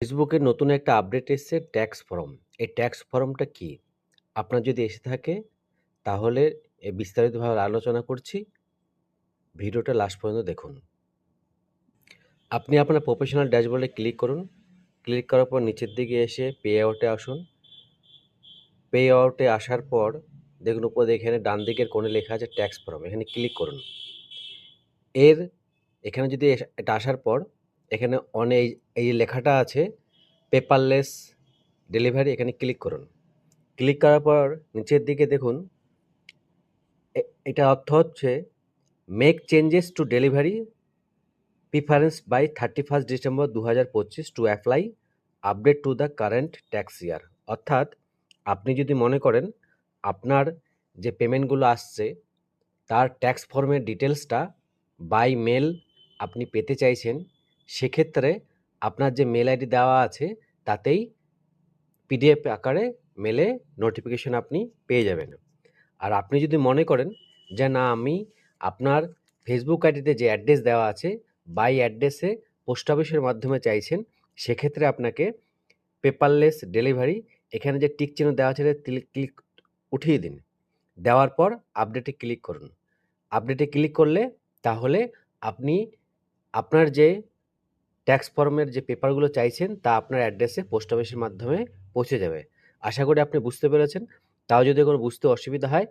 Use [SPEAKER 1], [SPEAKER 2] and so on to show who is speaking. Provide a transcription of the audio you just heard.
[SPEAKER 1] ফেসবুকে নতুন একটা আপডেট এসছে ট্যাক্স ফর্ম। এই ট্যাক্স ফর্মটা কি? আপনার যদি এসে থাকে তাহলে বিস্তারিতভাবে আলোচনা করছি। ভিডিওটা লাস্ট পর্যন্ত দেখুন। আপনি আপনার প্রফেশনাল ড্যাশবোর্ডে ক্লিক করুন। ক্লিক করার পর নিচের দিকে এসে পে আউটে আসুন। পে আউটে আসার পর দেখুন উপরে এখানে ডান দিকের কোণে লেখা আছে ট্যাক্স ফর্ম। এখানে ক্লিক করুন। এর এখানে যদি এটা আসার পর এখানে এই লেখাটা আছে পেপারলেস ডেলিভারি, এখানে ক্লিক করুন। ক্লিক করার পর নিচের দিকে দেখুন এটার অর্থ হচ্ছে make changes to delivery preference by 31 December 2025 to apply update to the current tax year. অর্থাৎ আপনি যদি মনে করেন আপনার যে পেমেন্টগুলো আসছে তার ট্যাক্স ফর্মের ডিটেলসটা বাই মেল আপনি পেতে চাইছেন, সেক্ষেত্রে আপনার যে মেল আইডি দেওয়া আছে তাতেই পিডিএফ আকারে মেলে নোটিফিকেশন আপনি পেয়ে যাবেন। আর আপনি যদি মনে করেন যে না আমি আপনার ফেসবুক আইডিতে যে অ্যাড্রেস দেওয়া আছে বাই অ্যাড্রেসে পোস্ট অফিসের মাধ্যমে চাইছেন, সেক্ষেত্রে আপনাকে পেপারলেস ডেলিভারি এখানে যে টিক চিহ্ন দেওয়া আছে ক্লিক উঠিয়ে দিন। দেওয়ার পর আপডেটে ক্লিক করুন। আপডেটে ক্লিক করলে তাহলে আপনি আপনার যে ট্যাক্স ফর্মের যে পেপারগুলো চাইছেন তা আপনার অ্যাড্রেসে পোস্ট অফিসের মাধ্যমে পৌঁছে যাবে। আশা করি আপনি বুঝতে পেরেছেন। তাও যদি কোনো বুঝতে অসুবিধা হয়